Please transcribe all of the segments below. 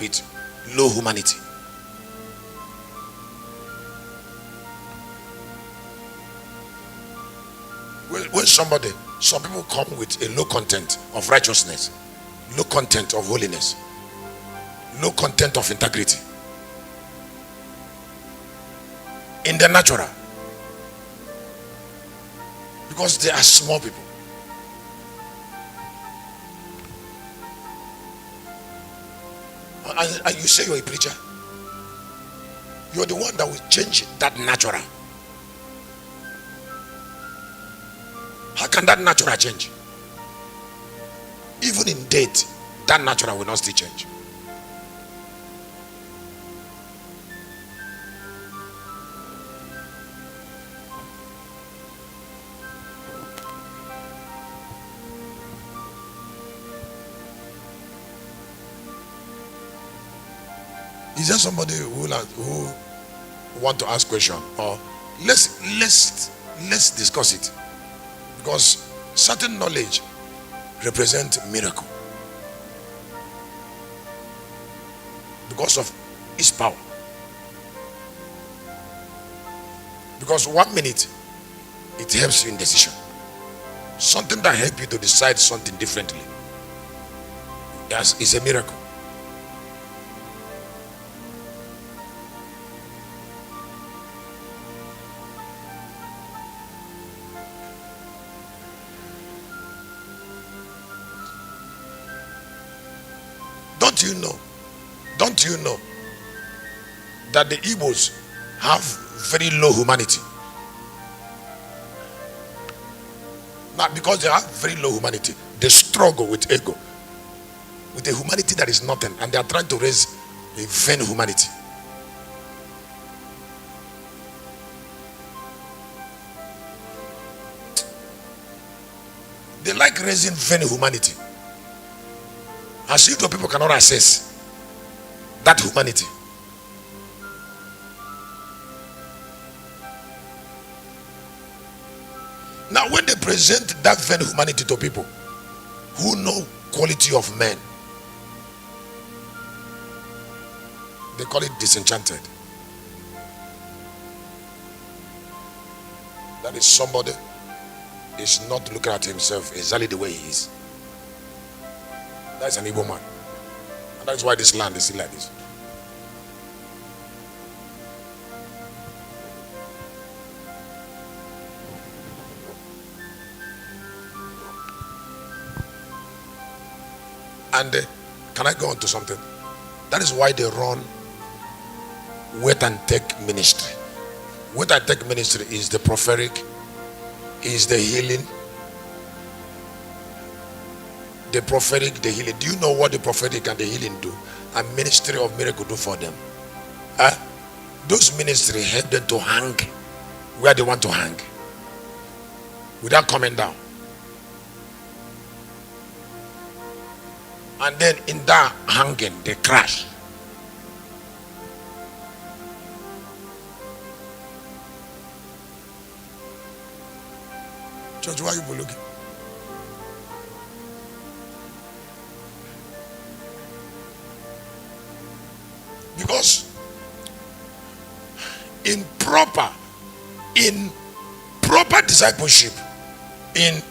with low humanity. When some people come with a low content of righteousness, low content of holiness, low content of integrity in the natural, because they are small people. And you say you're a preacher, you're the one that will change that natural. How can that natural change? Even in death, that natural will not still change. Is there somebody who want to ask question, or let's discuss it? Because certain knowledge represent miracle because of its power. Because 1 minute it helps you in decision. Something that helps you to decide something differently, yes, is a miracle. Don't you know that the Igbos have very low humanity? Now, because they have very low humanity, they struggle with ego, with a humanity that is nothing, and they are trying to raise a vain humanity. They like raising vain humanity, as if the people cannot access that humanity. Now, when they present that vain humanity to people who know quality of men, they call it disenchanted. That is, somebody is not looking at himself exactly the way he is. That's an evil man. And that's why this land is still like this. And can I go on to something? That is why they run wait and take ministry. Wait and take ministry is the prophetic, is the healing. The prophetic, the healing. Do you know what the prophetic and the healing do? And ministry of miracle do for them? Those ministry help them to hang where they want to hang without coming down. And then in that hanging, they crash. Church, why are you looking? Because in proper discipleship, it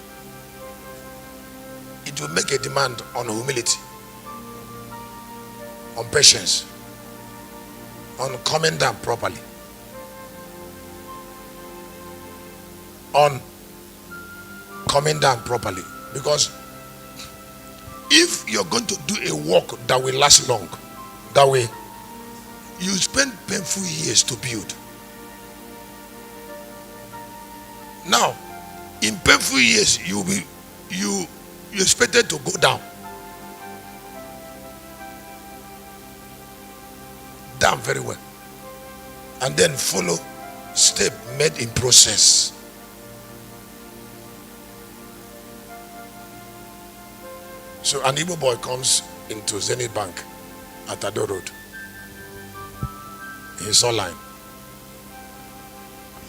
will make a demand on humility, on patience, on coming down properly, because if you're going to do a work that will last long, that way you spend painful years to build. Now, in painful years, you expected to go down very well, and then follow step made in process. So an Igbo boy comes into Zenith Bank at Ado Road. He saw line.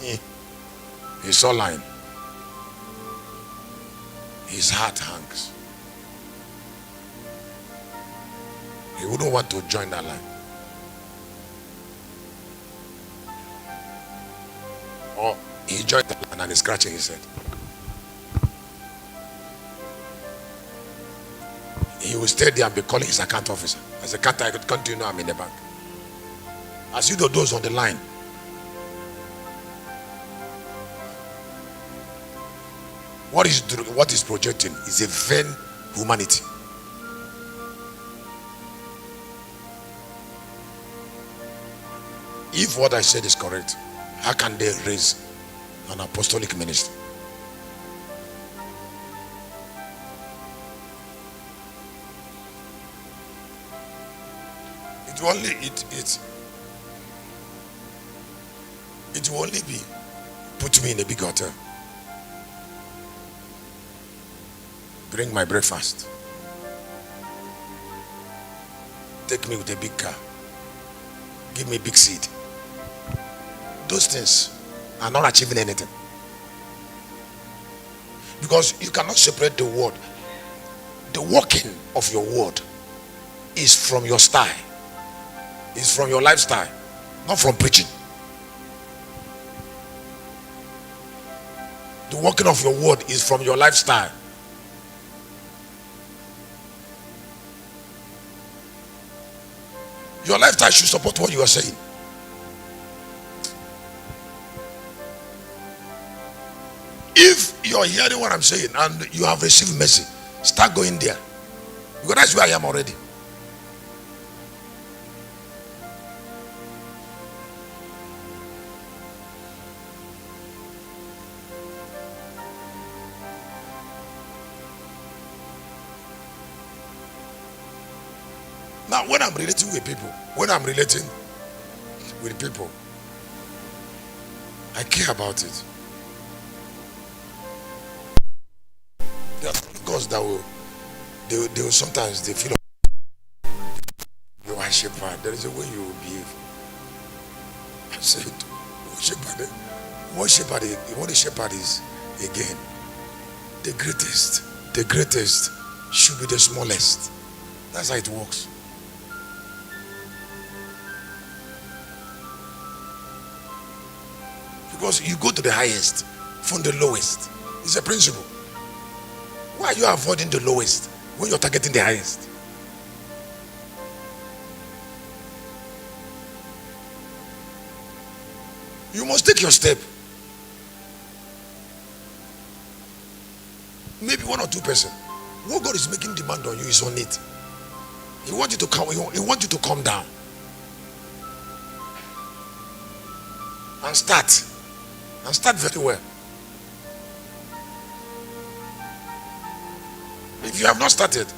He saw line. His heart hangs. He wouldn't want to join that line. Or he joined the line and he's scratching his head. He will stay there and be calling his account officer. As a can't you know I'm in the bank? As you do those on the line. What is projecting is a vain humanity. If what I said is correct, how can they raise an apostolic ministry? It will only be put me in a big hotel, bring my breakfast, take me with a big car, give me big seat. Those things are not achieving anything, because you cannot separate the word. The working of your word is from your style, is from your lifestyle, not from preaching. The working of your word is from your lifestyle. Your lifestyle should support what you are saying. If you are hearing what I'm saying and you have received mercy, start going there, because that's where I am already. Now, when I'm relating with people, I care about it. There are gods that they will sometimes they feel you are a shepherd. There is a way you will behave. I said, what a shepherd is again. The greatest should be the smallest. That's how it works. Because you go to the highest from the lowest. It's a principle. Why are you avoiding the lowest when you're targeting the highest? You must take your step. Maybe 1 or 2 person. What God is making demand on you is on it. He wants you to come. He wants you to come down and start. And start very well. If you have not started,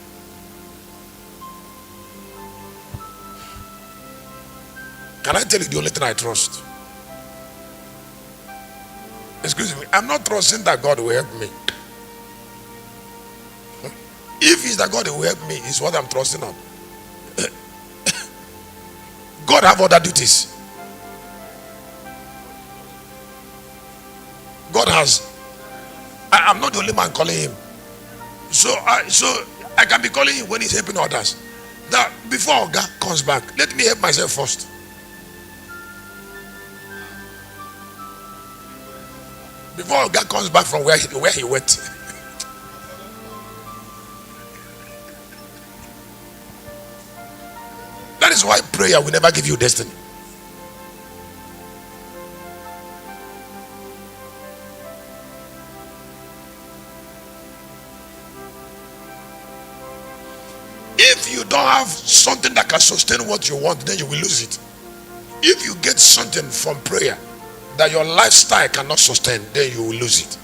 can I tell you the only thing I trust? Excuse me, I'm not trusting that God will help me. If it's that God will help me, it's what I'm trusting on. God have other duties. God has. I'm not the only man calling him. So I can be calling him when he's helping others. Now, before God comes back, let me help myself first. Before God comes back from where he went. That is why prayer will never give you destiny. If you don't have something that can sustain what you want, then you will lose it. If you get something from prayer that your lifestyle cannot sustain, then you will lose it.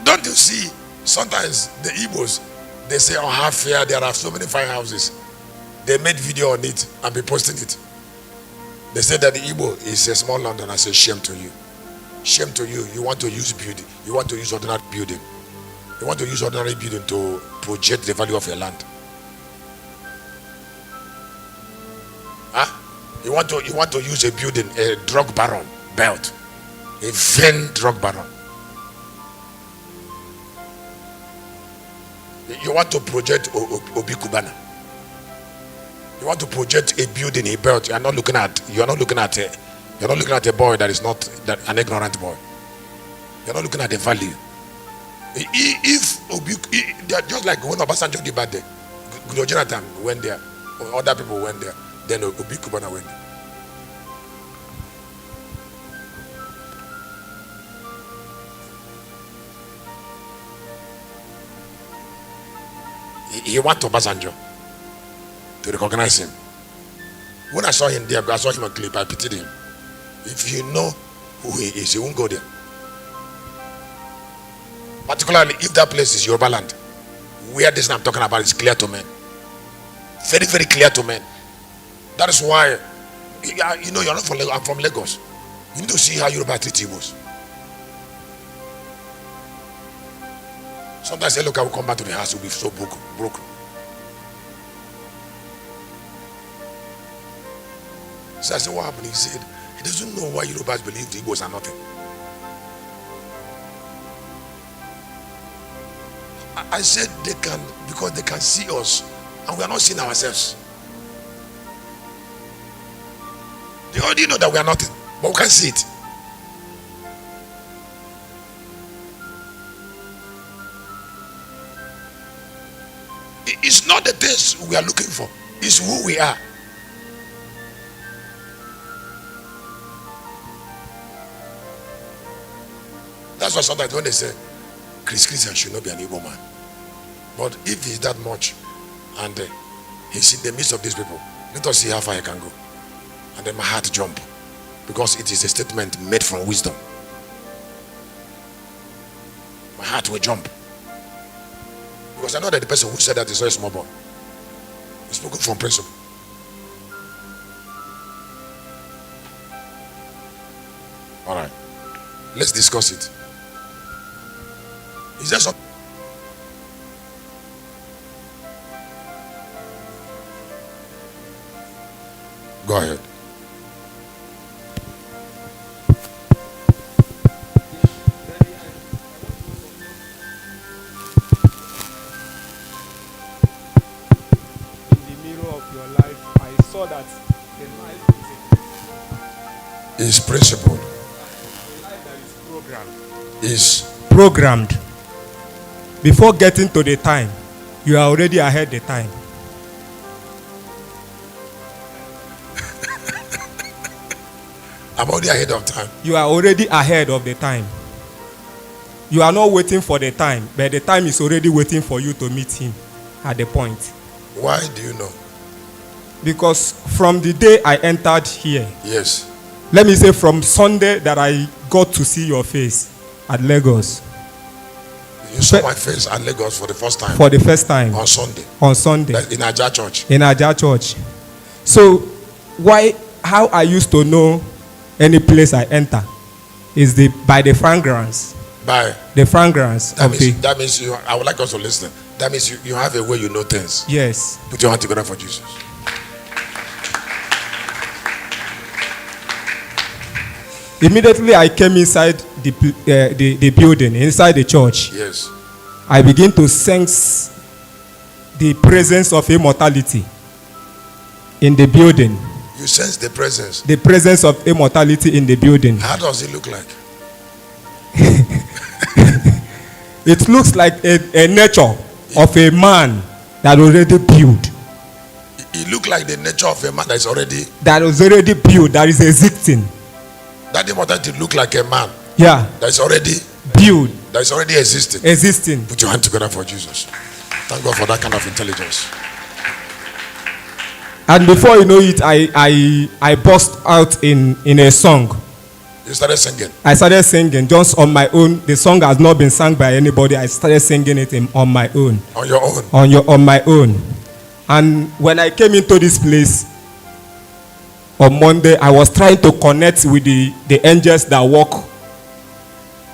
Don't you see, sometimes the Igbos, they say on half here there are so many fine houses. They made video on it and be posting it. They said that the Igbo is a small London. I say, shame to you. Shame to you. You want to use building. You want to use ordinary building. You want to use ordinary building to project the value of your land. Huh? You want to use a building, a drug baron belt, a vain drug baron. You want to project Obi Kubana. You want to project a building he built. You're not looking at a boy that is not an ignorant boy. You're not looking at the value. If Obi, just like when Obasanjo did bad there, Goodluck Jonathan went there, or other people went there, then Obi Kubana went there. He went to Obasanjo to recognize him. When I saw him there, I saw him on clip, I pitied him. If you know who he is, you won't go there. Particularly if that place is Yoruba land, where this I'm talking about is clear to men. Very, very clear to men. That is why, you know, you're not from Lagos, I'm from Lagos. You need to see how Yoruba treat Igbos. Sometimes I say, look, I will come back to the house, it will be so broken. So I said, what happened? He said, he doesn't know why Yorubas believe the Igbos are nothing. I said they can, because they can see us and we are not seeing ourselves. They already know that we are nothing, but we can't see it. It's not the things we are looking for, it's who we are. That's why sometimes when they say Christian should not be an evil man, but if he's that much and he's in the midst of these people, let us see how far he can go. And then my heart jump, because it is a statement made from wisdom. My heart will jump, because I know that the person who said that is not a small boy. He's spoken from principle. All right, let's discuss it. Is there something? Go ahead. In the mirror of your life, I saw that the life Is principled. The life that is programmed. Is Programmed. Before getting to the time, you are already ahead the time. I'm already ahead of time. You are already ahead of the time. You are not waiting for the time, but the time is already waiting for you to meet him at the point. Why do you know? Because from the day I entered here, Yes. let me say from Sunday that I got to see your face at Lagos. You saw my face at Lagos for the first time. For the first time. On Sunday. On Sunday. That's in Aja Church. In Aja Church. So how I used to know any place I enter is by the fragrance. By the fragrance. That means you. I would like us to listen. That means you have a way you know things. Yes. Put your hand together for Jesus. Immediately I came inside the building, inside the church. Yes. I begin to sense the presence of immortality in the building. You sense the presence. The presence of immortality in the building. How does it look like? It looks like a nature of a man that already built. It looks like the nature of a man that is already. That is already built. That is existing. That immortality look like a man. Yeah. That is already built. That is already existing. Existing. Put your hand together for Jesus. Thank God for that kind of intelligence. And before you know it, I burst out in a song. You started singing. I started singing just on my own. The song has not been sung by anybody. I started singing it on my own. On your own. On my own. And when I came into this place on Monday, I was trying to connect with the angels that walk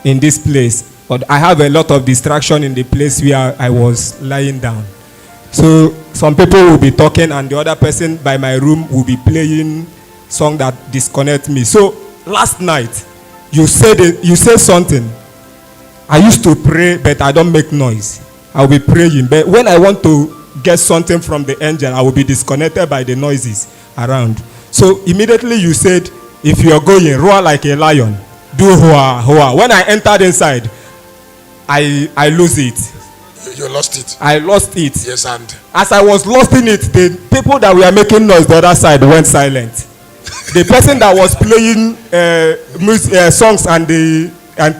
in this place. But I have a lot of distraction in the place where I was lying down. So some people will be talking and the other person by my room will be playing song that disconnect me. So last night you said something. I used to pray but I don't make noise. I'll be praying. But when I want to get something from the angel, I will be disconnected by the noises around. So immediately you said, if you are going, roar like a lion. Do hoa, hoa. When I entered inside, I lose it. You lost it. I lost it. Yes, and as I was lost in it, the people that were making noise the other side went silent. The person that was playing songs and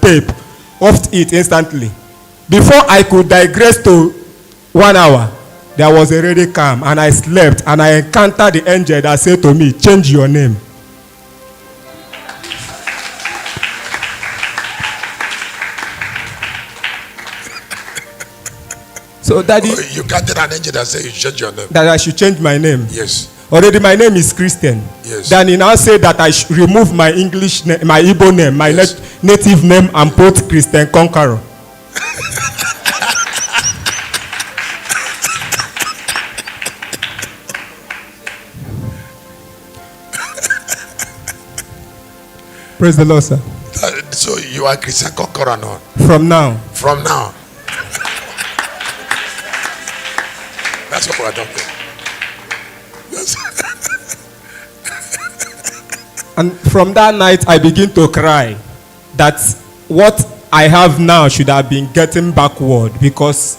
tape off it instantly. Before I could digress to 1 hour, there was already calm, and I slept, and I encountered the angel that said to me, change your name. So daddy, you counted an angel that said you change your name. That I should change my name. Yes. Already my name is Christian. Yes. Then he now said that I should remove my English name, my Igbo name, my native name, and put Christian Conqueror. Praise the Lord, sir. So you are Christian Conqueror now? From now. From now. That's what we're talking. And from that night, I begin to cry that what I have now should have been getting backward, because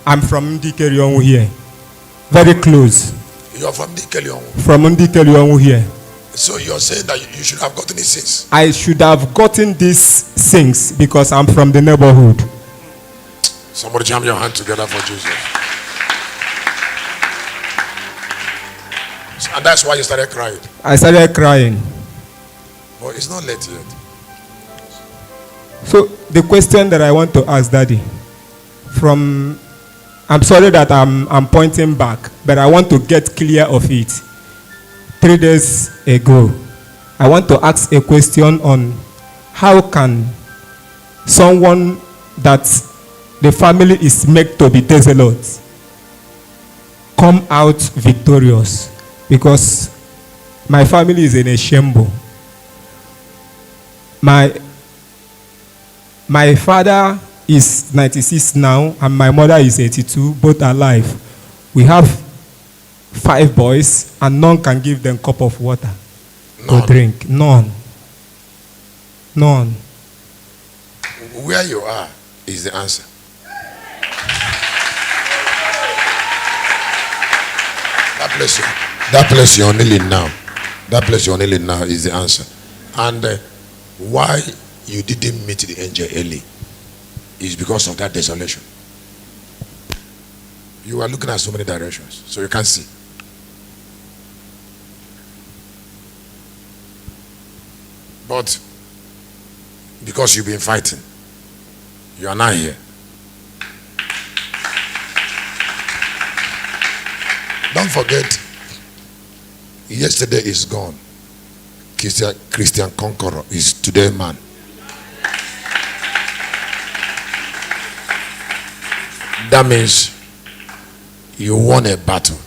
I'm from Ndikerionu here. Very close. You are from Ndikerionu? From Ndikerionu here. So you're saying that you should have gotten it since? I should have gotten these things because I'm from the neighborhood. Somebody jam your hand together for Jesus. And that's why you started crying? I started crying. But it's not late yet. So the question that I want to ask Daddy, I'm sorry that I'm pointing back, but I want to get clear of it. 3 days ago, I want to ask a question on how can someone that the family is made to be desolate come out victorious? Because my family is in a shambles. My father is 96 now, and my mother is 82, both alive. We have 5 boys, and none can give them a cup of water to drink. None. Where you are is the answer. That place you're kneeling now. That place you're kneeling now is the answer. And why you didn't meet the angel early is because of that desolation. You are looking at so many directions, so you can't see. But because you've been fighting, you are not here. Don't forget, yesterday is gone. Christian Conqueror is today man. That means you won a battle.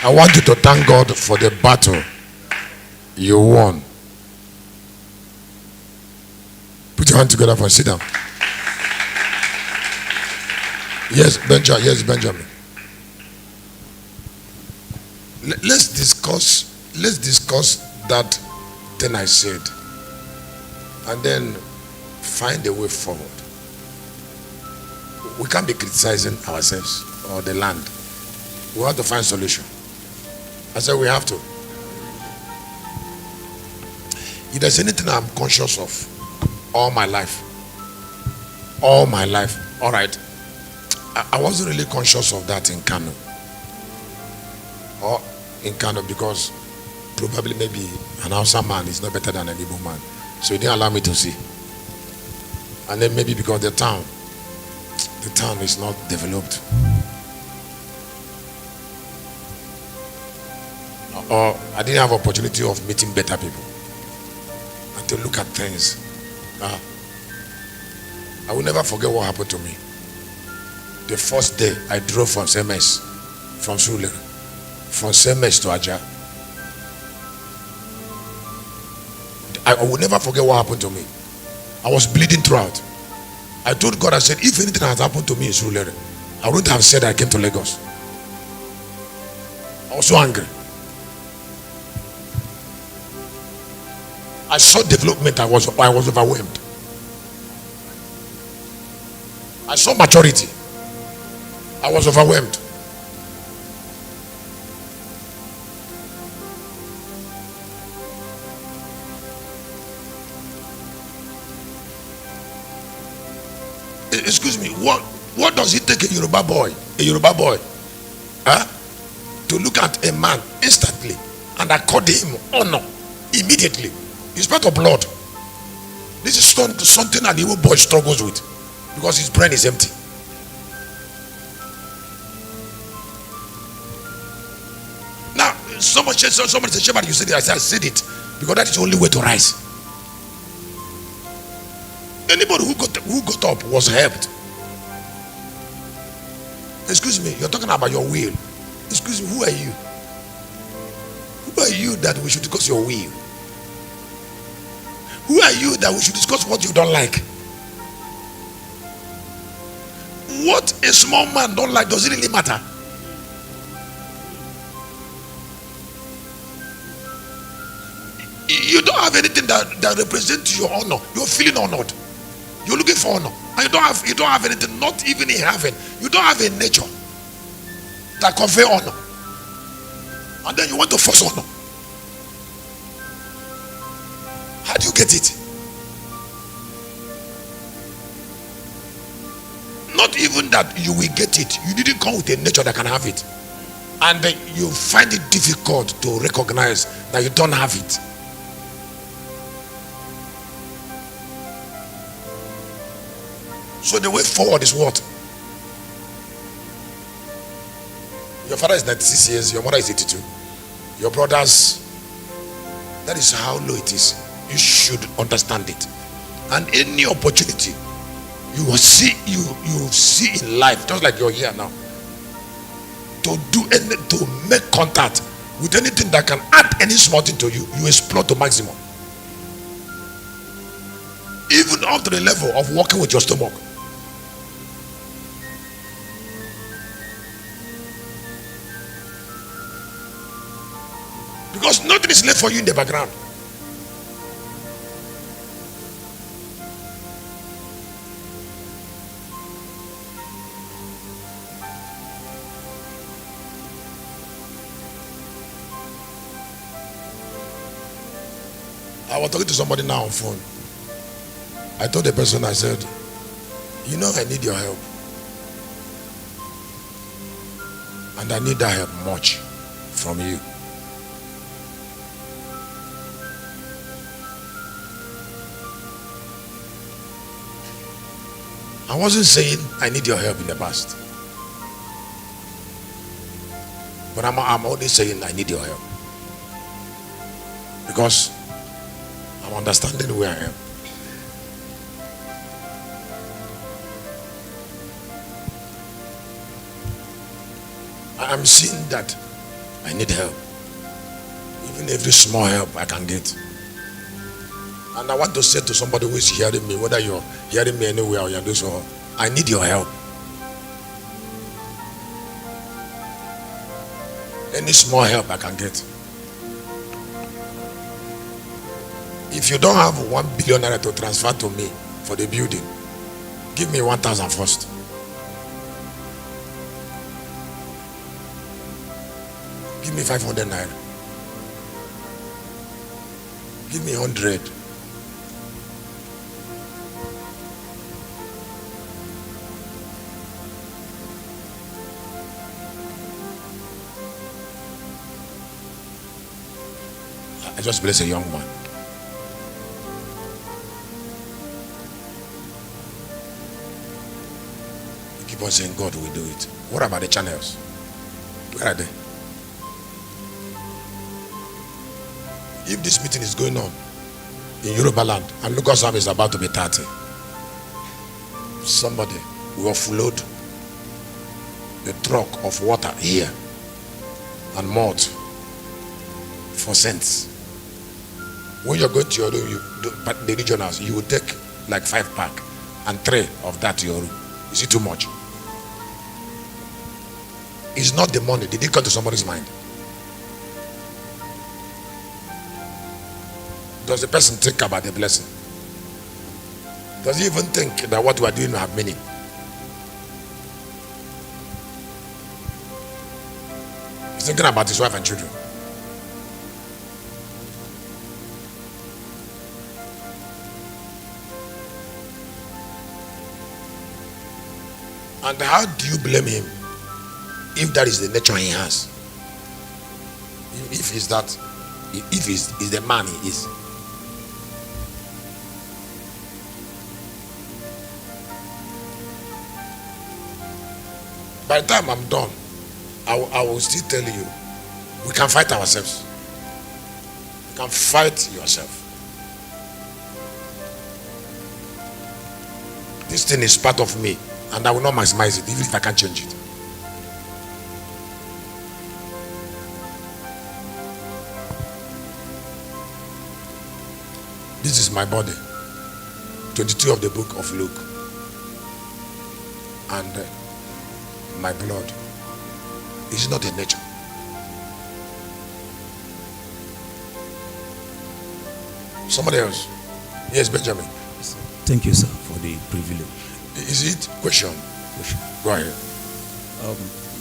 I want you to thank God for the battle you won. Put your hand together for sit down. Yes, Benjamin. Yes, Benjamin. Let's discuss that thing I said, and then find a way forward. We can't be criticizing ourselves or the land. We have to find solution. I said we have to. If there's anything I'm conscious of all my life, all right, I wasn't really conscious of that in Kano. Or in Kano, because probably maybe an Hausa man is not better than an Igbo man. So he didn't allow me to see. And then maybe because the town is not developed. Or I didn't have opportunity of meeting better people and to look at things. I will never forget what happened to me. The first day I drove from Semes, from Sule, from Semes to Aja. I will never forget what happened to me. I was bleeding throughout. I told God, I said, if anything has happened to me in Surulere, I wouldn't have said I came to Lagos. I was so angry. I saw development. I was overwhelmed. I saw maturity. I was overwhelmed. Excuse me, what does it take a Yoruba boy, to look at a man instantly and accord him honor immediately? It's part of blood. This is something an evil boy struggles with because his brain is empty. Now, somebody said, Shepherd, you said it. I said it because that is the only way to rise. Anybody who got up was helped. Excuse me, you're talking about your will. Excuse me, who are you? Who are you that we should discuss your will? Who are you that we should discuss what you don't like? What a small man don't like, does it really matter? You don't have anything that represents your honor. You're feeling honored. You're looking for honor. And you don't have anything, not even in heaven. You don't have a nature that convey honor. And then you want to force honor. How do you get it? Not even that you will get it. You didn't come with a nature that can have it. And then you find it difficult to recognize that you don't have it. So the way forward is what? Your father is 96 years, your mother is 82. Your brothers, that is how low it is. You should understand it. And any opportunity you will see, you see in life, just like you're here now, to make contact with anything that can add any small thing to you, you explore to maximum. Even up to the level of working with your stomach. Because nothing is left for you in the background. I was talking to somebody now on phone. I told the person, I said, you know, I need your help. And I need that help much from you. I wasn't saying I need your help in the past. But I'm only saying I need your help. Because I'm understanding where I am. I'm seeing that I need help. Even every small help I can get. And I want to say to somebody who is hearing me, whether you're hearing me anywhere or you're doing so, I need your help. Any small help I can get. If you don't have 1 billion naira to transfer to me for the building, give me 1,000 first. Give me 500 naira. Give me 100. I just bless a young man. You keep on saying God will do it. What about the channels? Where are they? If this meeting is going on in Yoruba land and Lucas Sam is about to be 30, somebody will offload the truck of water here and malt for cents. When you're going to your room, but the regionals, you will take like 5 pack and 3 of that to your room. Is it too much? It's not the money. Did it come to somebody's mind? Does the person think about the blessing? Does he even think that what we are doing will have meaning? He's thinking about his wife and children. And how do you blame him if that is the nature he has? If he's the man he is. By the time I'm done, I will still tell you, we can fight ourselves. You can fight yourself. This thing is part of me, and I will not maximize it, even if I can't change it. This is my body. 22 of the book of Luke. And my blood is not a nature. Somebody else. Yes, Benjamin. Thank you, sir, for the privilege. Is it question? Go ahead.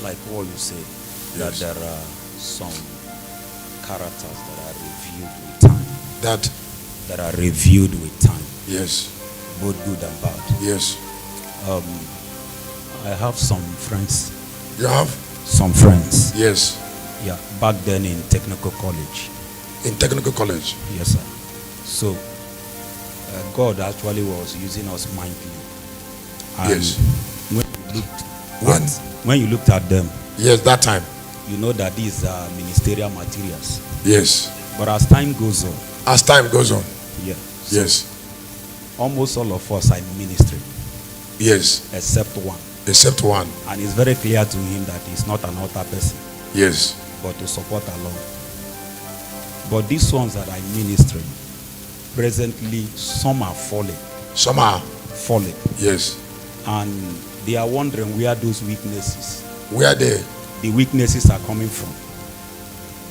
Like what you said, Yes. that there are some characters that are revealed with time. That are revealed with time, Yes. both good and bad. Yes. I have some friends. You have? Some friends. Yes. Yeah, back then in technical college. In technical college. Yes, sir. So God actually was using us mightily. And Yes. when you looked at them, Yes, that time. you know that these are ministerial materials. Yes. But as time goes on, As time goes on. yeah, so Yes. almost all of us are in ministry, Yes. except one. Except one. And it's very clear to him that he's not an altar person, Yes. but to support alone. But these ones that are in ministry, presently, some are falling. Somehow. Yes. And they are wondering where those weaknesses, Where they? the weaknesses are coming from.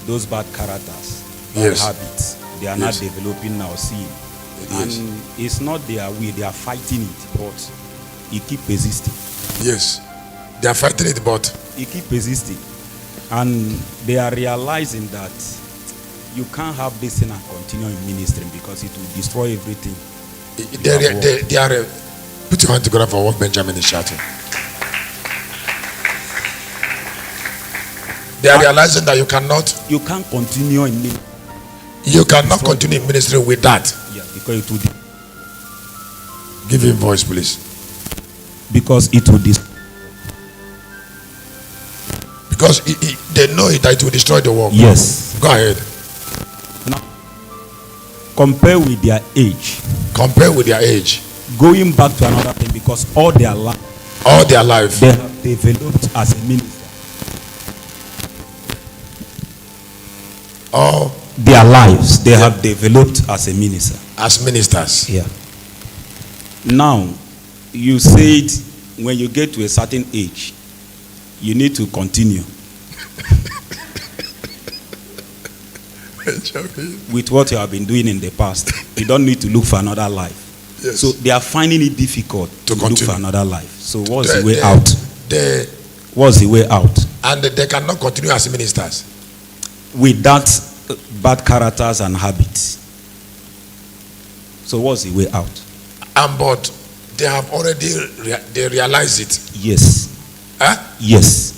Those bad characters, bad Yes. habits, they are Yes. not developing now, see. Yes. And it's not their way, they are fighting it, but it keep persisting. Yes. They are fighting it, but It keep persisting. And they are realizing that you can't have this thing and continue in ministry because it will destroy everything. they are. Put your hand together for what Benjamin is shouting. They are realizing that you can't continue in ministry. You cannot continue in ministry with that. Yeah, because it will Give him voice, please. because it will destroy. Because they know that it will destroy the work. Yes. Go ahead. Now, compare with their age, Compare with their age. going back to another thing, because all their life All their life. they have developed as a minister. All Their lives they have developed as a minister. as ministers. Yeah. Now, you said when you get to a certain age, you need to continue with what you have been doing in the past. You don't need to look for another life. Yes. So they are finding it difficult to look continue. for another life. So what's the way out? They, What's the way out? and they cannot continue as ministers. With that bad characters and habits. So what's the way out? But they have already they realize it. Yes. Huh? Yes.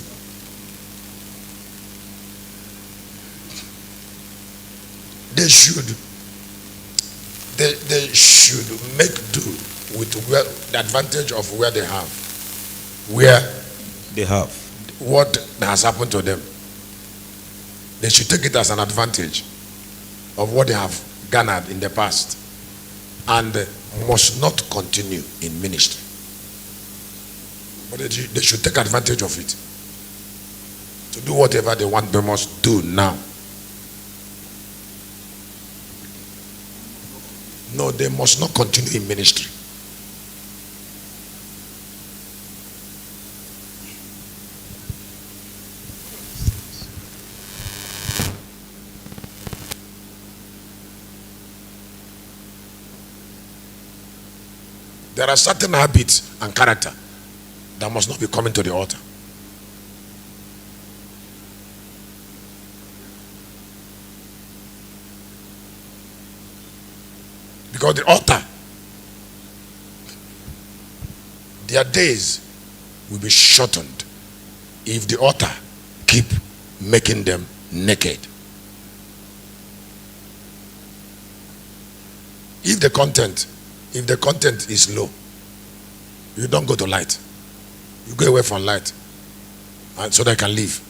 They should make do with the advantage of where they have. Where They have. what has happened to them. They should take it as an advantage of what they have garnered in the past, and must not continue in ministry. But they should take advantage of it to do whatever they want. They must do now. No, they must not continue in ministry. There are certain habits and character that must not be coming to the altar. Because the altar, their days will be shortened if the altar keep making them naked. If the content is low, you don't go to light. You go away from light, and so they can live.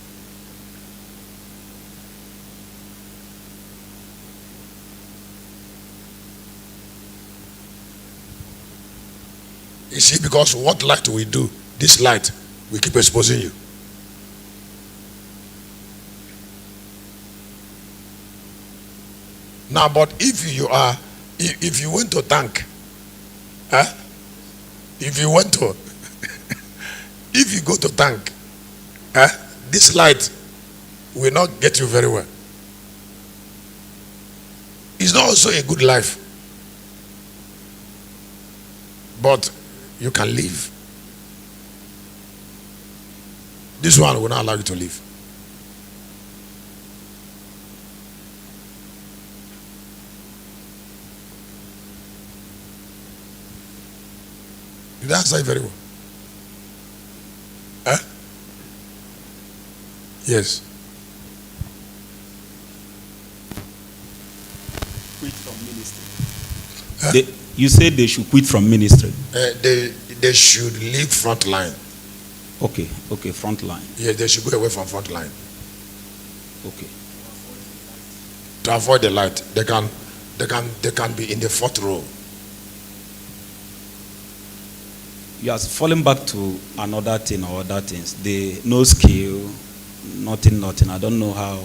You see, because what light we do, this light will keep exposing you. Now, but if you went to tank, if you went to if you go to tank, this light will not get you very well. It's not also a good life, but you can live. This one will not allow you to live. Did I answer it very well? Yes. Quit from ministry. You said they should quit from ministry. They should leave front line. Okay, front line. Yes, they should go away from front line. Okay. To avoid the light, they can be in the fourth row. You are falling back to another thing or other things. The no skill, nothing. I don't know how.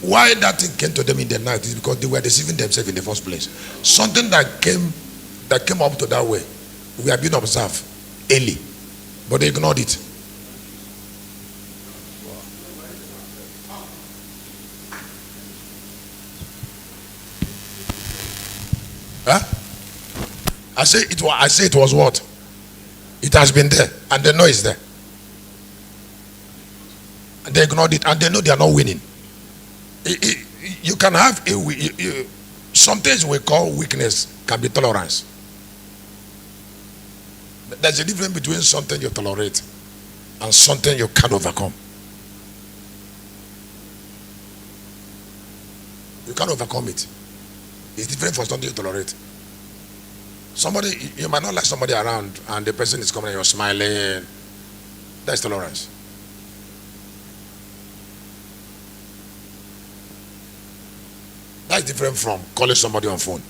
Why that thing came to them in the night is because they were deceiving themselves in the first place. Something that came up to that way, we have been observed early, but they ignored it. I say it was what? It has been there, and they know it's there. And they ignored it, and they know they are not winning. You can have some things we call weakness can be tolerance. There's a difference between something you tolerate and something you can't overcome. You can't overcome it. It's different from something you tolerate. You might not like somebody around and the person is coming and you're smiling. That's tolerance. That's different from calling somebody on phone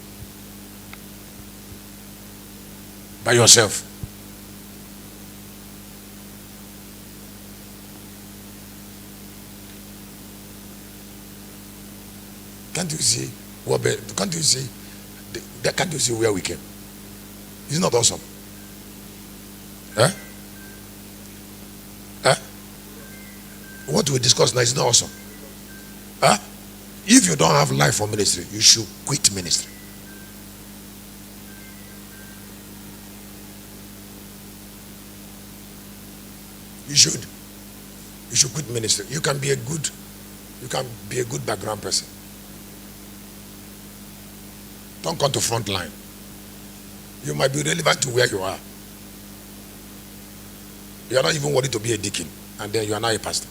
by yourself. Can't you see? Can't you see? Can't you see where we came? It's not awesome. What we discuss now is not awesome. If you don't have life for ministry, you should quit ministry. You should quit ministry. You can be a good background person. Don't come to front line. You might be relevant to where you are. You are not even worthy to be a deacon, and then you are now a pastor.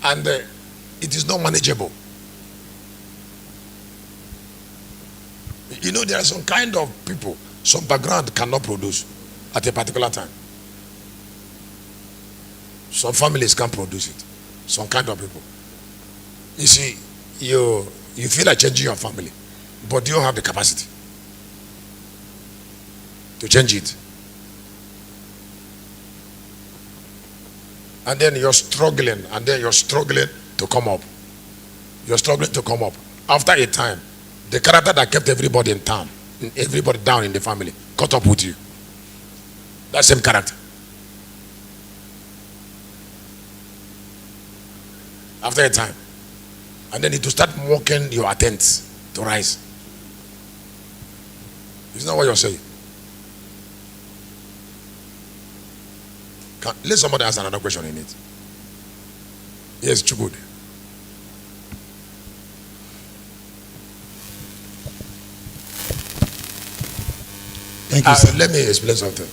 And it is not manageable. You know, there are some kind of people, some background cannot produce at a particular time. Some families can't produce it. Some kind of people. You see, you feel like changing your family, but you don't have the capacity to change it. And then you're struggling, to come up. You're struggling to come up. After a time, the character that kept everybody in town, everybody down in the family, caught up with you. That same character. After a time. And then it will start mocking your attempts to rise. Isn't that what you're saying? Let somebody ask another question in it. Yes, Chubud. Thank you, sir. Let me explain something.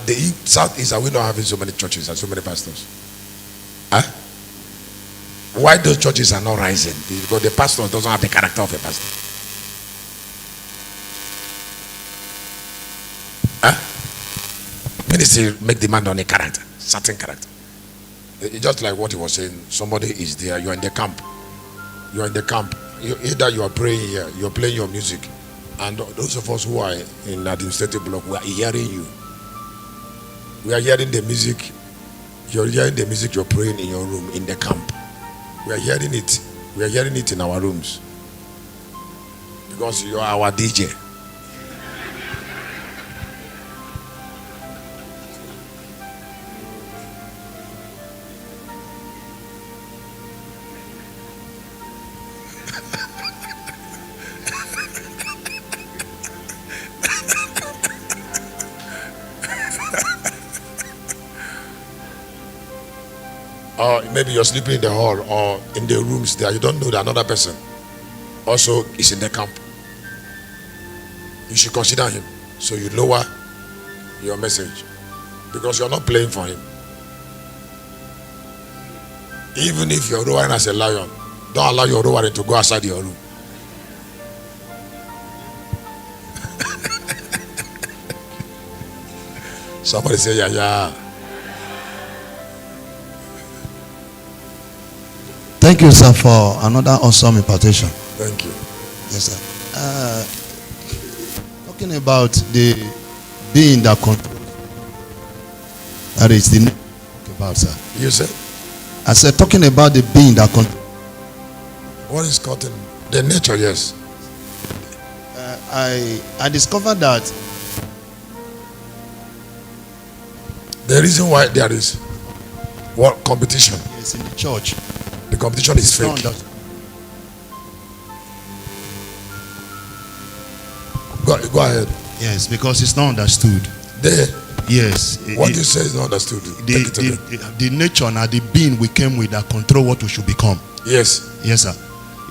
The Southeast, are we not having so many churches and so many pastors? Huh? Why those churches are not rising? It's because the pastor doesn't have the character of a pastor. Huh? Ministry make demand on a character, certain character. It's just like what he was saying. Somebody is there, you're in the camp. You're in the camp. Either you are praying here, you're playing your music. And those of us who are in administrative block, we are hearing you. We are hearing the music. You're hearing the music you're praying in your room, in the camp. We are hearing it. We are hearing it in our rooms. Because you are our DJ. Or maybe you're sleeping in the hall or in the rooms there. You don't know that another person also is in the camp. You should consider him. So you lower your message because you're not playing for him. Even if you're roaring as a lion, don't allow your roaring to go outside your room. Somebody say, yeah, yeah. Thank you, sir, for another awesome impartation. Thank you. Yes, sir. Talking about the being that controls. That is the name about, sir. You said? I said, talking about the being that controls. What is cotton? The nature, yes. I discovered that the reason why there is what competition? yes, in the church. The competition is No, fake. Go ahead. yes, because it's not understood. Yes. What you say is not understood. The nature and the being we came with that control what we should become. Yes. Yes, sir.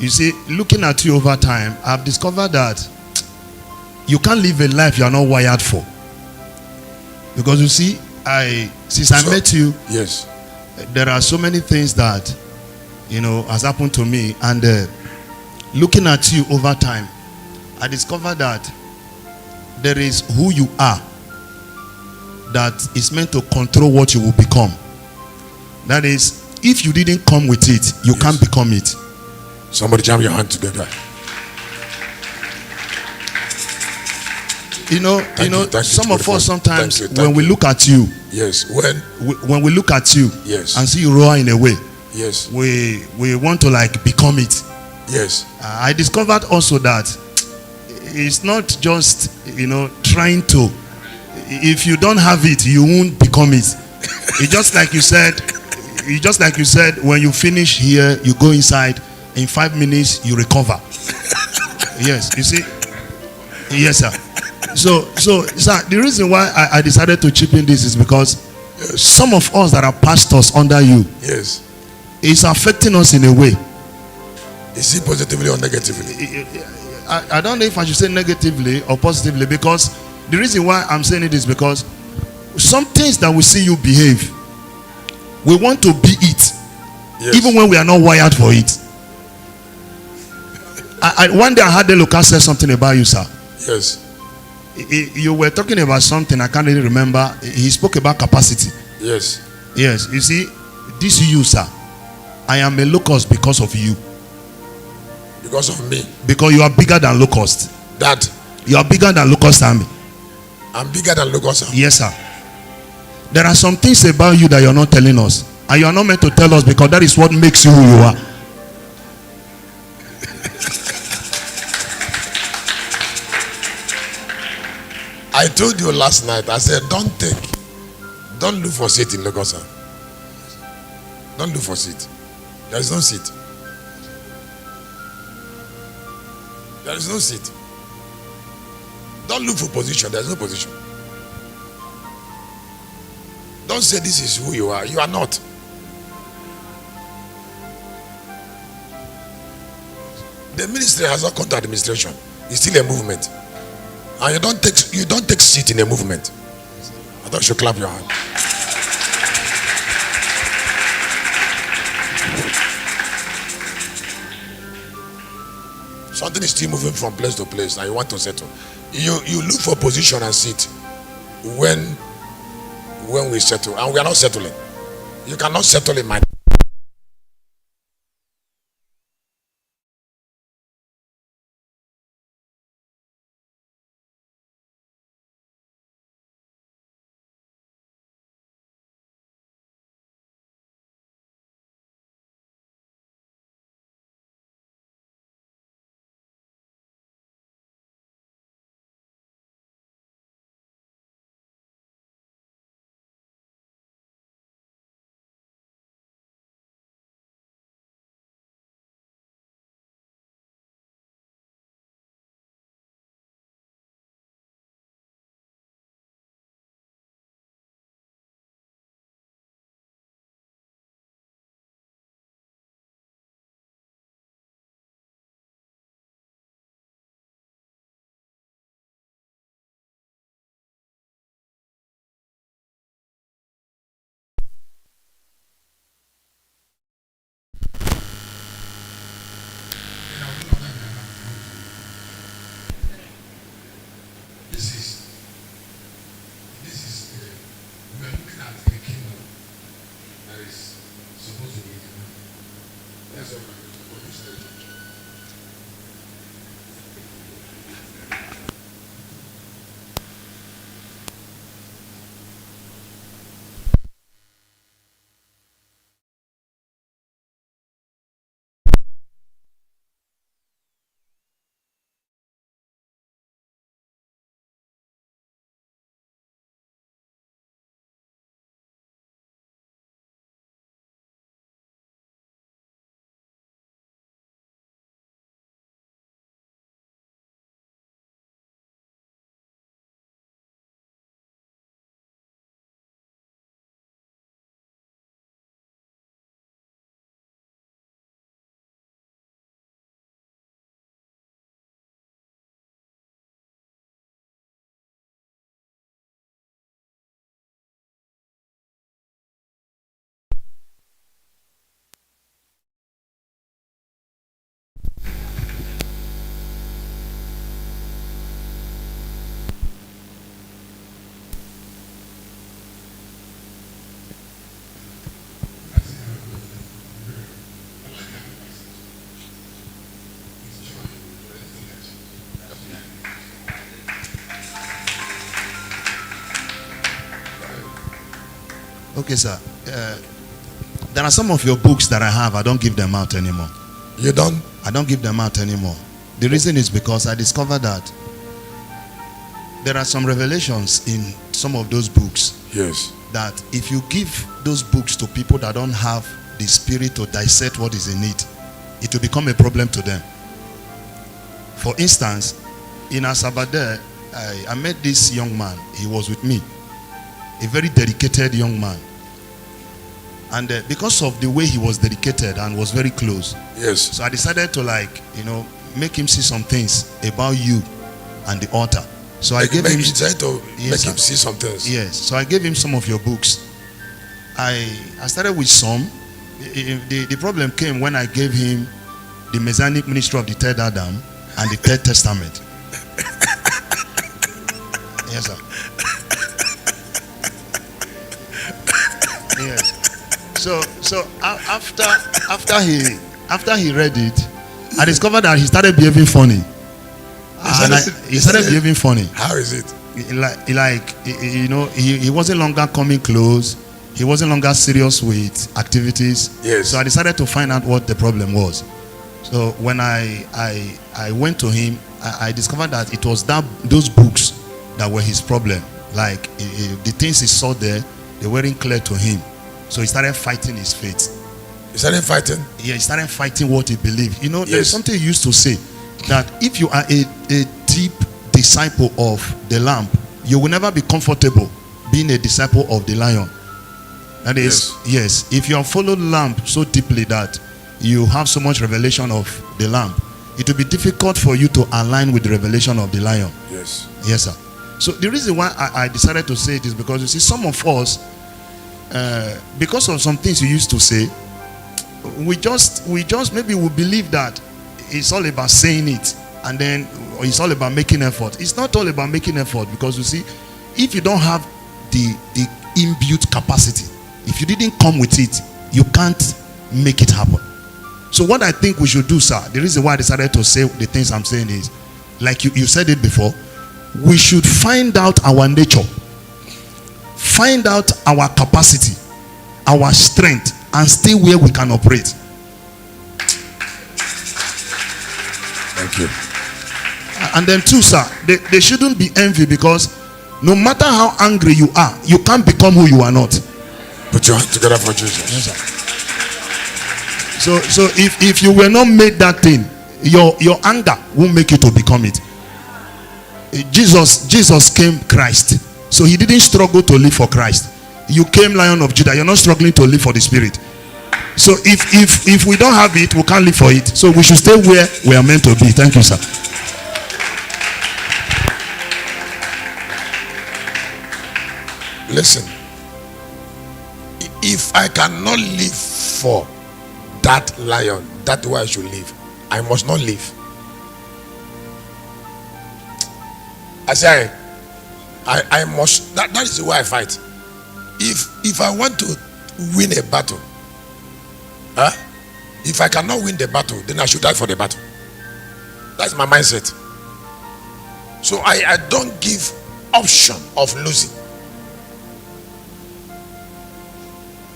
You see, looking at you over time, I've discovered that you can't live a life you are not wired for. Because you see, since I met you, yes, there are so many things that has happened to me, and looking at you over time, I discovered that there is who you are that is meant to control what you will become. That is, if you didn't come with it, you can't become it. Somebody jam your hand together. Some of us sometimes when we look at you, yes, when we look at you, yes, and see you roar in a way, yes, we want to like become it. Yes. I discovered also that it's not just trying to. If you don't have it, you won't become it. It's just like you said. When you finish here, you go inside. In 5 minutes, you recover. Yes, you see. Yes, sir. So, sir, the reason why I decided to chip in this is because some of us that are pastors under you, yes, it's affecting us in a way. Is it positively or negatively? I don't know if I should say negatively or positively, because the reason why I'm saying it is because some things that we see you behave, we want to be it, yes, even when we are not wired for it. One day I heard the local say something about you, sir. Yes. You were talking about something, I can't really remember. He spoke about capacity. Yes. Yes. You see, this you, sir. I am a locust because of you. Because of me. Because you are bigger than locust. That. You are bigger than locust army. I'm bigger than Lagos, sir. Yes, sir. There are some things about you that you're not telling us. And you are not meant to tell us because that is what makes you who you are. I told you last night, I said, don't look for seat in Lagos, sir. Don't look for seat. There is no seat. There is no seat. Don't look for position. There is no position. Don't say this is who you are. You are not. The ministry has not come to administration. It's still a movement. And you don't take seat in a movement. I thought you should clap your hand. Something is still moving from place to place and you want to settle. You look for position and seat when we settle, and we are not settling. You cannot settle in my Okay, sir. There are some of your books that I have. I don't give them out anymore. You don't? I don't give them out anymore. The reason is because I discovered that there are some revelations in some of those books. Yes. That if you give those books to people that don't have the spirit to dissect what is in it, it will become a problem to them. For instance, in Asabade, I met this young man. He was with me. A very dedicated young man. And because of the way he was dedicated and was very close. Yes. So I decided to make him see some things about you and the altar. So I gave him make him see some things. Yes. So I gave him some of your books. I started with some. The problem came when I gave him the Messianic ministry of the Third Adam and the Third Testament. Yes, sir. Yes. So after he read it, I discovered that he started behaving funny. He started behaving funny. How is it? he wasn't longer coming close. He wasn't longer serious with activities. Yes. So I decided to find out what the problem was. So when I went to him, I discovered that it was those books that were his problem. Like the things he saw there, they weren't clear to him. So he started fighting his faith. He started fighting? Yeah, he started fighting what he believed. You know, Yes. there's something he used to say, that if you are a deep disciple of the lamb, you will never be comfortable being a disciple of the lion. That is, yes, if you have followed lamb so deeply that you have so much revelation of the lamb, it will be difficult for you to align with the revelation of the lion. Yes. Yes, sir. So the reason why I decided to say it is because, you see, some of us, because of some things you used to say, we just maybe we believe that it's all about saying it, and then it's all about making effort. It's not all about making effort, because, you see, if you don't have the inbuilt capacity, if you didn't come with it, you can't make it happen. So what I think we should do, sir, the reason why I decided to say the things I'm saying is, like you said it before, we should find out our nature, find out our capacity, our strength, and stay where we can operate. Thank you. And then too, sir, they shouldn't be envy, because no matter how angry you are, you can't become who you are not. Put your hands together for Jesus. Yes, sir. So if you were not made that thing, your anger won't make you to become it. Jesus came Christ, so he didn't struggle to live for Christ. You came Lion of Judah. You're not struggling to live for the Spirit. So if we don't have it, we can't live for it. So we should stay where we are meant to be. Thank you, sir. Listen, if I cannot live for that lion, that way I should live, I must not live. I say I must, that is the way I fight. If I want to win a battle, if I cannot win the battle, then I should die for the battle. That's my mindset. So I don't give option of losing.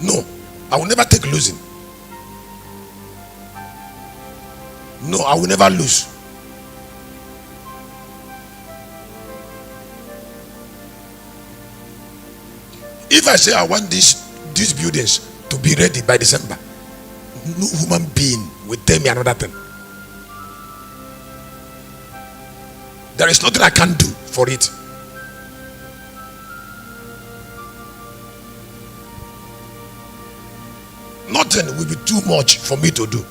No, I will never take losing. No, I will never lose. If I say I want these buildings to be ready by December, no human being will tell me another thing. There is nothing I can do for it. Nothing will be too much for me to do.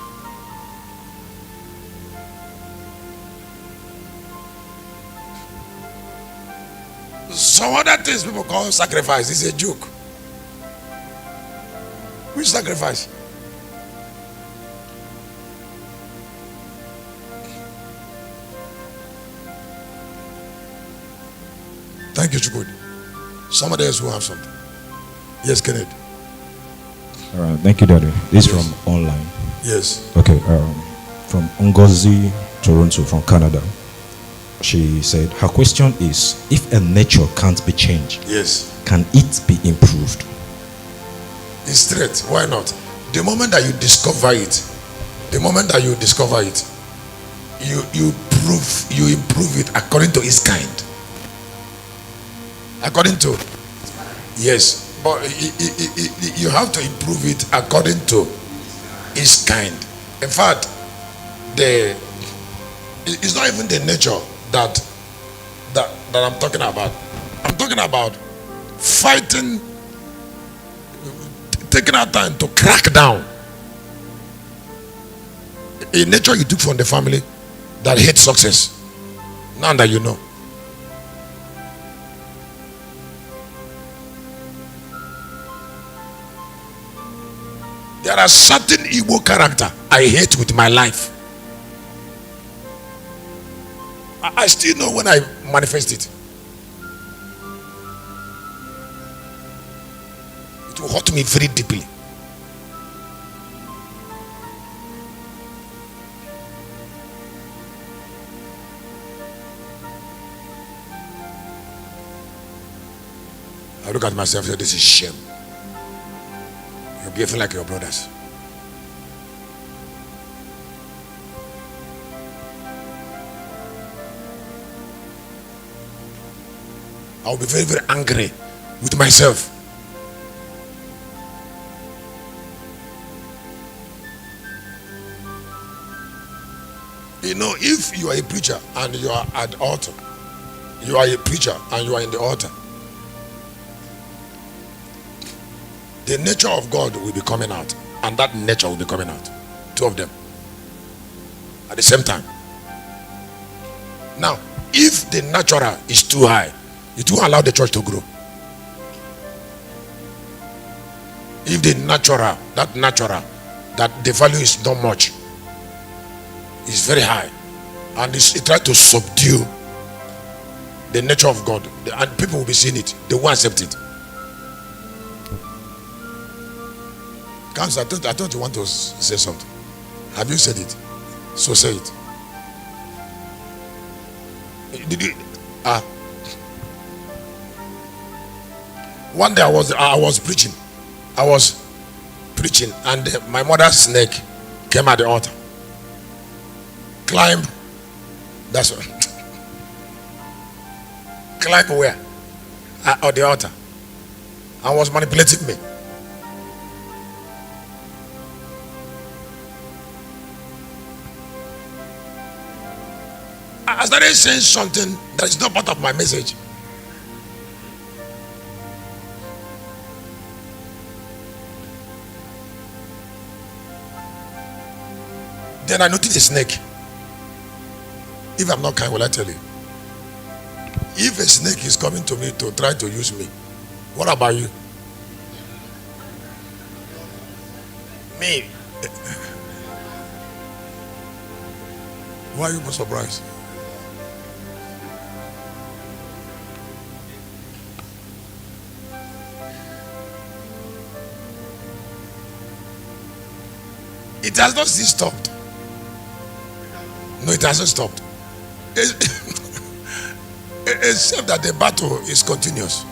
Some other things people call sacrifice is a joke. Which sacrifice? Thank you, Chukudi. Somebody else will have something. Yes, Kenneth. All right, thank you, Daddy. This is from online. Yes. Okay, from Ngozi, Toronto, from Canada. She said her question is, if a nature can't be changed, Yes. can it be improved? It's straight. Why not? The moment that you discover it, you improve it according to its kind. According to, yes, but you have to improve it according to its kind. In fact, it's not even the nature that I'm talking about. I'm talking about fighting, taking our time to crack down a nature you took from the family that hates success. Now that you know. There are certain Igbo character I hate with my life. I still know when I manifest it. It will hurt me very deeply. look at myself and say, this is shame. You're behaving like your brothers. I'll be very, very angry with myself. You know, if you are a preacher and you are at the altar, you are a preacher and you are in the altar, the nature of God will be coming out, and that nature will be coming out. Two of them at the same time. Now, if the natural is too high, it won't allow the church to grow. If the natural, that the value is not much, is very high, and it tries to subdue the nature of God, and people will be seeing it, they won't accept it. Council, I thought you want to say something. Have you said it? So say it. Did you? One day I was preaching. And my mother's snake came at the altar. Climb. That's what. Climb where? At the altar. And was manipulating me. I started saying something that is not part of my message. Then I noticed a snake. If I'm not kind, will I tell you? If a snake is coming to me to try to use me, what about you? Me. Why are you so surprised? It has not still stopped. No, it hasn't stopped. Except that the battle is continuous.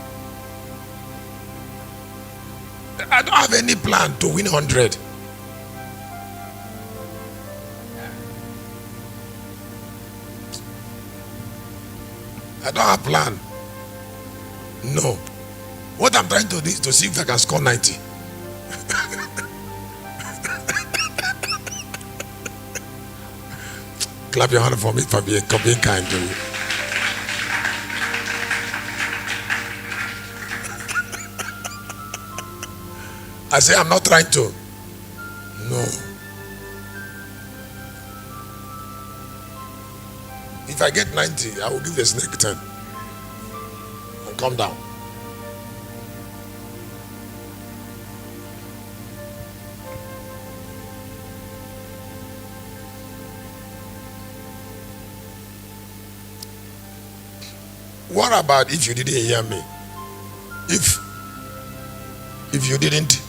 I don't have any plan to win 100. I don't have plan. No. What I'm trying to do is to see if I can score 90. Clap your hand for me for being kind to you. I say I'm not trying to. No. If I get 90, I will give the snake 10 and come down. What about if you didn't hear me? If you didn't,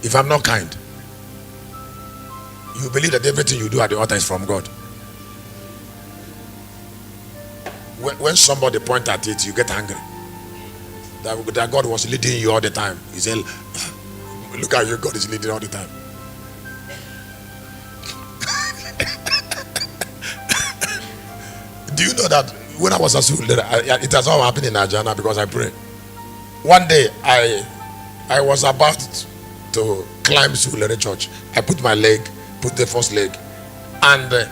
if I'm not kind, you believe that everything you do at the altar is from God. When somebody points at it, you get angry. That God was leading you all the time. He said, look at you, God is leading all the time. Do you know that when I was a school, it has all happened in Nigeria because I pray. One day I was about to climb Sulere Church. I put the first leg, and a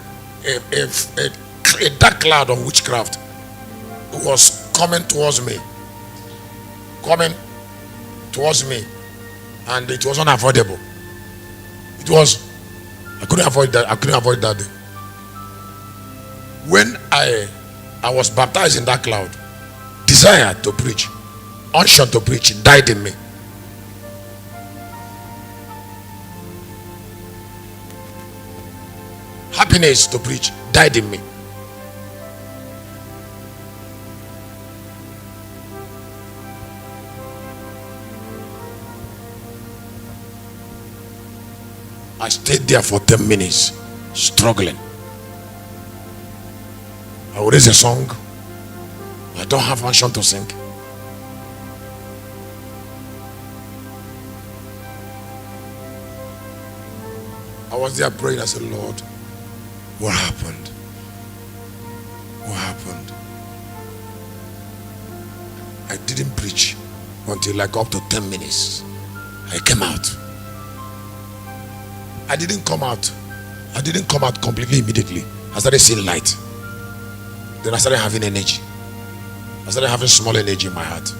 dark cloud of witchcraft was coming towards me, and it was unavoidable. I couldn't avoid that day. When I was baptized in that cloud, desire to preach, unction to preach died in me. Happiness to preach died in me. I stayed there for 10 minutes, struggling. I will raise a song. I don't have unction to sing. I was there praying. I said, Lord, what happened? What happened? I didn't preach until like up to 10 minutes. I came out. I didn't come out. I didn't come out completely immediately. I started seeing light. Then I started having energy. I started having small energy in my heart.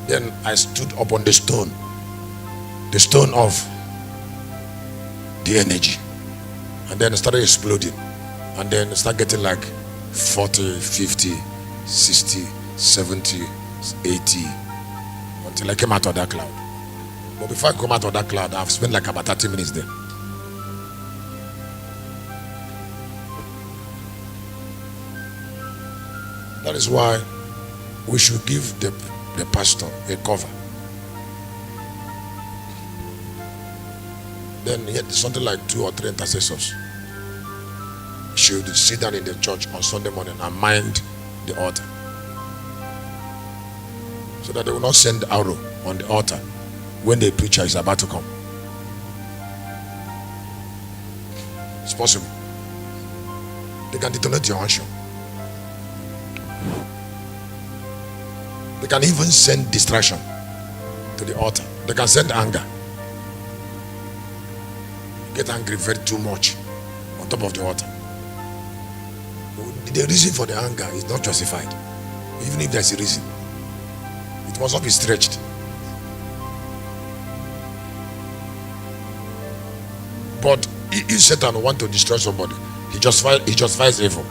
Then I stood up on the stone of the energy, and then it started exploding, and then it started getting like 40, 50, 60, 70, 80, until I came out of that cloud. But before I come out of that cloud, I've spent like about 30 minutes there. That is why we should give the pastor a cover. Then he had something like 2 or 3 intercessors should sit down in the church on Sunday morning and mind the altar, so that they will not send arrow on the altar when the preacher is about to come. It's possible. They can detonate your action. They can even send distraction to the altar. They can send anger. Get angry very too much on top of the altar. The reason for the anger is not justified. Even if there's a reason, it must not be stretched. But if Satan wants to destroy somebody, he justifies evil.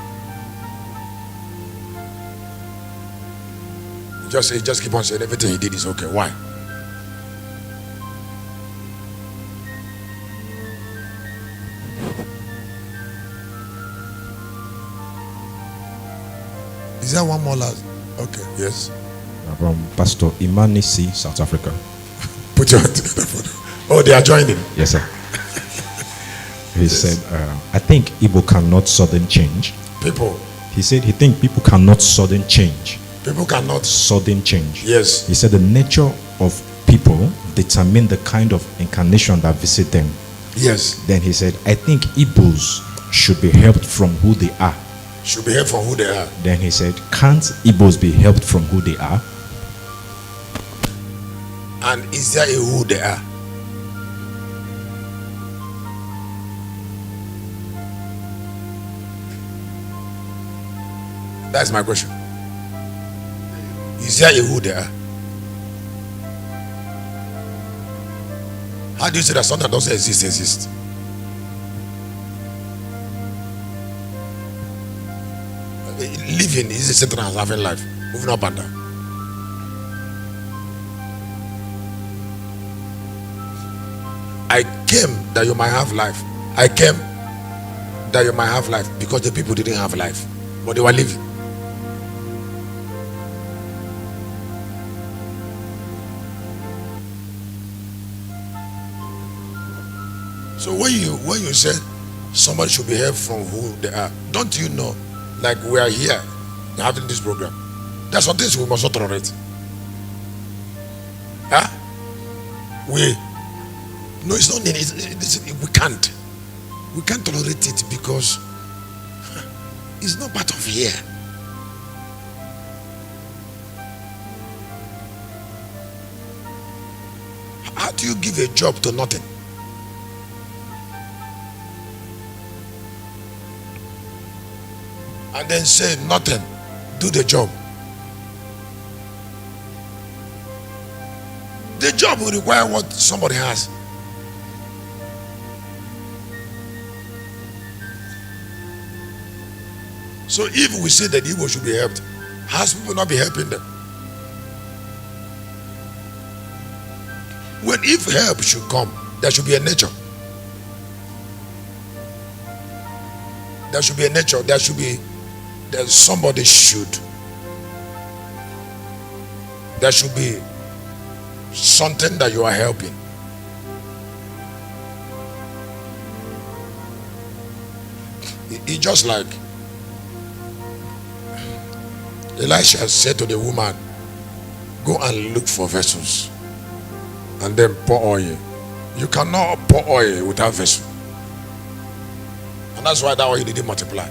He just keep on saying everything he did is okay. Why? Is there one more last? Okay, yes. From Pastor Imanisi, South Africa. Put your hand together for them. Oh, they are joining. Yes, sir. He said, I think Igbo cannot sudden change. People. He said he think people cannot sudden change. People cannot sudden change. Yes. He said the nature of people determine the kind of incarnation that visit them. Yes. Then he said, I think Igbos should be helped from who they are. Should be helped from who they are. Then he said, can't Igbos be helped from who they are? And is there a who they are? That's my question. Is there a who they are? How do you say that something that doesn't exist? Living is the same thing as having life, moving up and down. I came that you might have life. I came that you might have life because the people didn't have life, but they were living. So when you say somebody should be helped from who they are, don't you know, like we are here having this program, there's some things we must not tolerate. Huh? No, it's not. We can't tolerate it because it's not part of here. How do you give a job to nothing? And then say nothing, do the job. The job will require what somebody has. So if we say that Igbo should be helped, has people not be helping them? If help should come, there should be a nature. There should be a nature. Somebody should. There should be something that you are helping. It's just like Elisha said to the woman, go and look for vessels and then pour oil. You cannot pour oil without vessel. And that's why that oil didn't multiply.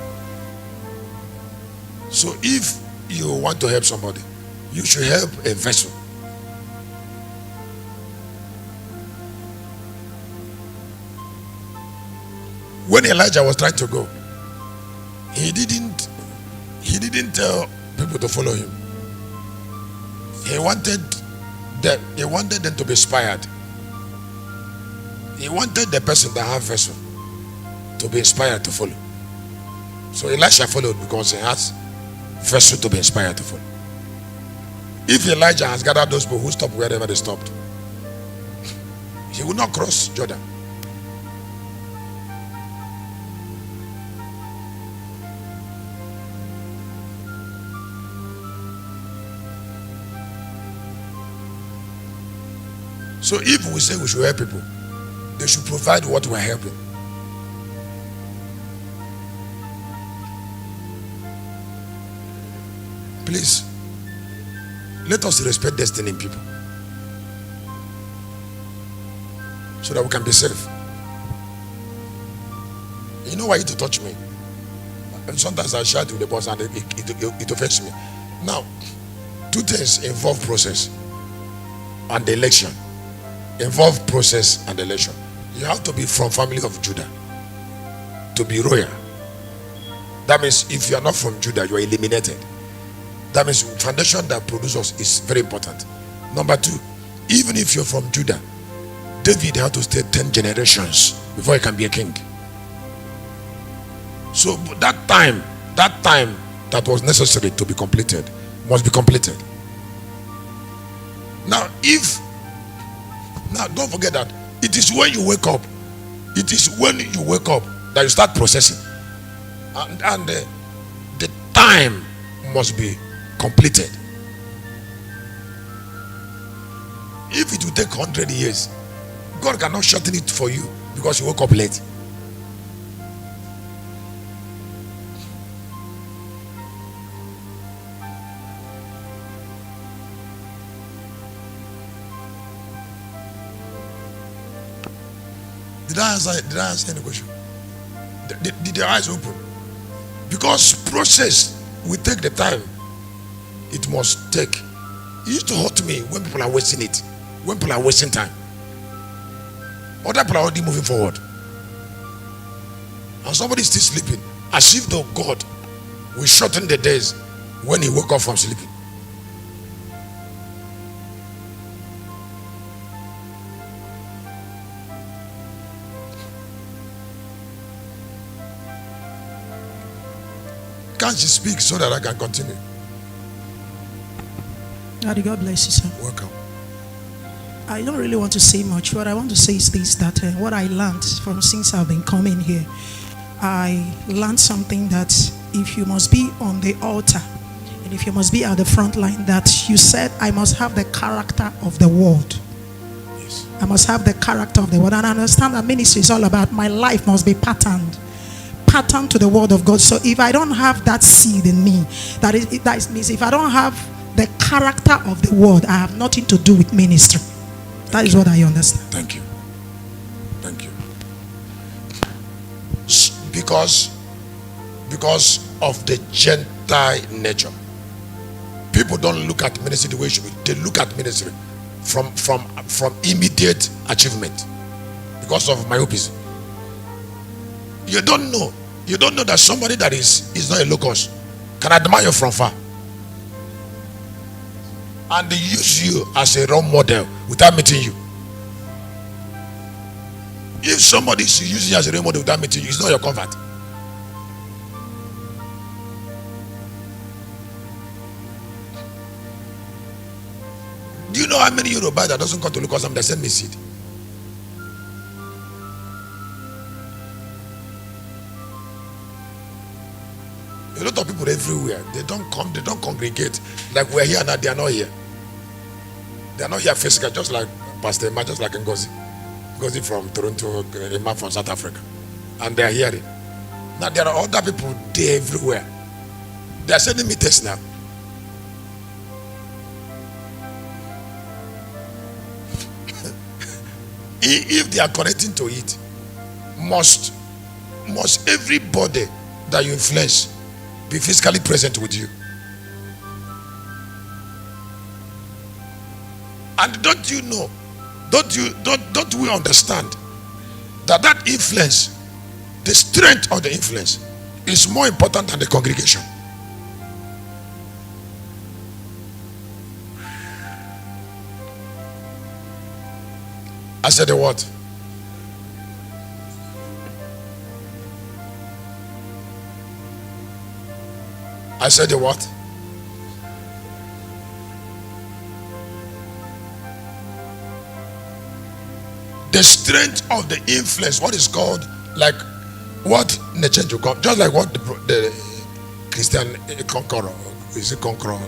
So if you want to help somebody, you should help a vessel. When Elijah was trying to go, he didn't tell people to follow him. He wanted them to be inspired. He wanted the person that have vessel to be inspired to follow. So Elisha followed because he has vessel to be inspired to follow. If Elijah has gathered those people who stopped wherever they stopped, he would not cross Jordan. So if we say we should help people, they should provide what we're helping. Please, let us respect destiny in people so that we can be safe. You know why you to touch me? And sometimes I shout with the boss and it affects me. Now, two things involve process and election. Involve process and election. You have to be from family of Judah to be royal. That means if you are not from Judah, you are eliminated. That means foundation that produces is very important. Number two, even if you're from Judah, David had to stay 10 generations before he can be a king. So that time that was necessary to be completed must be completed. Now don't forget that it is when you wake up, that you start processing, and the time must be completed. If it will take 100 years, God cannot shorten it for you because you woke up late. Did I answer any question? Did the eyes open? Because process will take the time it must take. It used to hurt me when people are wasting it, when people are wasting time. Other people are already moving forward, and somebody is still sleeping, as if though God will shorten the days when he woke up from sleeping. Can't you speak so that I can continue? Daddy, God bless you, sir. Welcome. I don't really want to say much. What I want to say is this, that what I learned from since I've been coming here, I learned something that if you must be on the altar and if you must be at the front line, that you said I must have the character of the word. Yes. I must have the character of the word. And I understand that ministry is all about my life must be patterned to the word of God. So if I don't have that seed in me, that means if I don't have the character of the word, I have nothing to do with ministry. That is what I understand. Thank you. Because of the Gentile nature, people don't look at ministry the way it should be. They look at ministry from immediate achievement because of myopia. You don't know that somebody that is not a locust can admire you from far, and they use you as a role model without meeting you. If somebody is using you as a role model without meeting you, it's not your convert. Do you know how many Yoruba that doesn't come to look at them, they send me seed? A lot of people everywhere, they don't congregate like we're here now. They are not here. They are not here physically, just like Pastor Emma, just like Ngozi from Toronto, Emma from South Africa, and they are hearing. Now there are other people there everywhere. They are sending me text now. If they are connecting to it, must everybody that you influence be physically present with you? And don't you know, don't we understand that influence, the strength of the influence, is more important than the congregation? I said the what? I said the what? The strength of the influence, what is called, like what in the church you call, just like what the Christian conqueror, is it conqueror?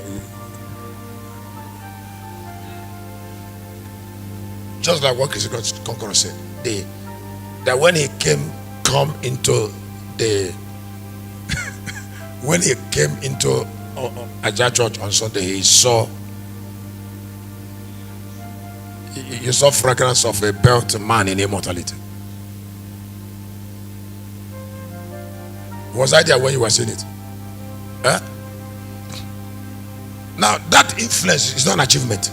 Just like what Christian conqueror said, that when he come into the when he came into Aja Church on Sunday, he saw fragrance of a built man in immortality. Was I there when you were saying it? Huh? Now that influence is not an achievement.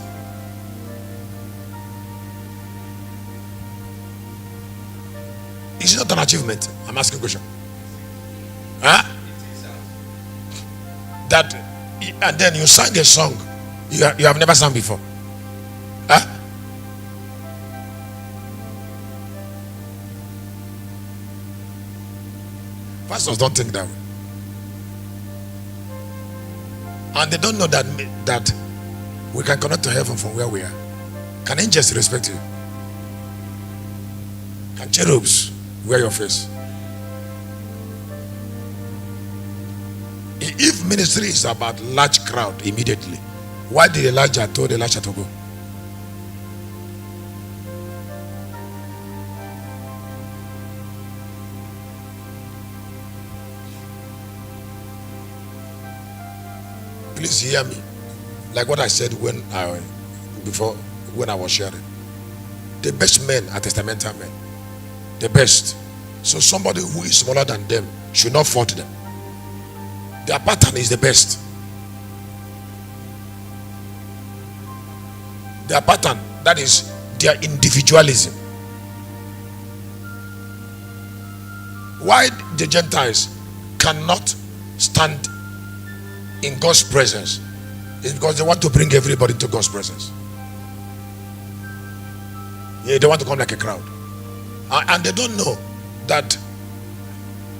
It's not an achievement. I'm asking a question. Huh? That, and then you sang a song you have never sung before. Huh? Pastors don't think that way. And they don't know that we can connect to heaven from where we are. Can angels respect you? Can cherubs wear your face? If ministry is about large crowd immediately, why did Elijah told Elisha to go? Please hear me. Like what I said when I was sharing. The best men are testamental men. The best. So somebody who is smaller than them should not fault them. Their pattern is the best. Their pattern, that is their individualism. Why the Gentiles cannot stand in God's presence is because they want to bring everybody to God's presence. Yeah, they want to come like a crowd. And they don't know that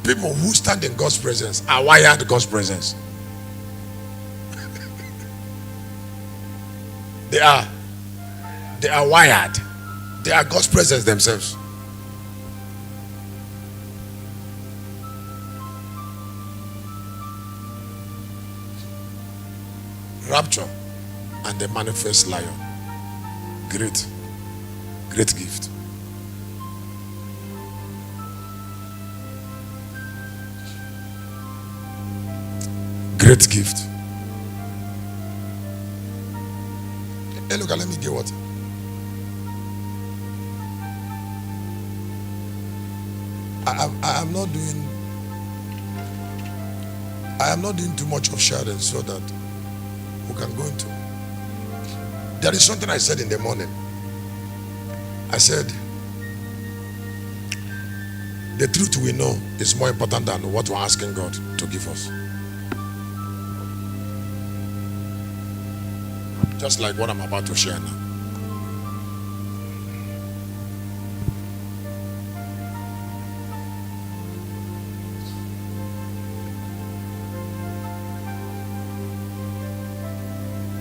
people who stand in God's presence are wired to God's presence. They are wired. They are God's presence themselves. Rapture and the manifest lion. Great gift. Great gift. Hey, look, let me get water. I am not doing too much of sharing so that we can go into. There is something I said in the morning. I said, the truth we know is more important than what we're asking God to give us. Just like what I'm about to share now.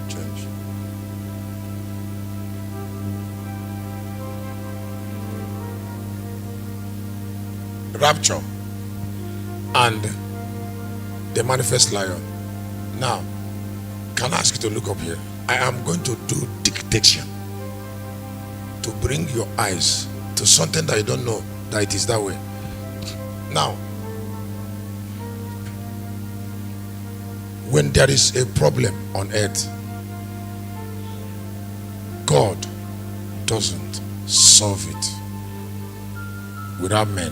Change. Rapture and the manifest lion. Now, can I ask you to look up here? I am going to do dictation to bring your eyes to something that you don't know that it is that way. Now, when there is a problem on earth, God doesn't solve it without men.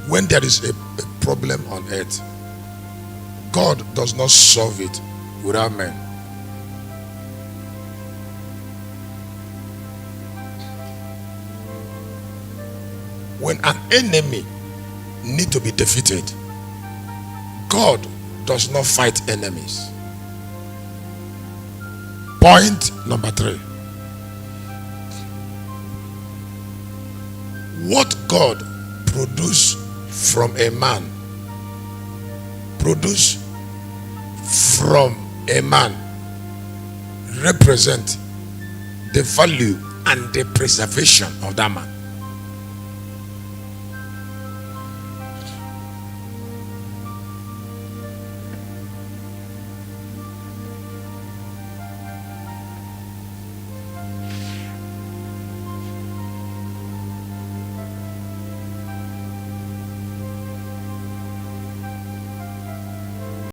When there is a problem on earth, God does not solve it without men. When an enemy need to be defeated, God does not fight enemies. Point number 3. What God produce from a man, produce from a man, represent the value and the preservation of that man.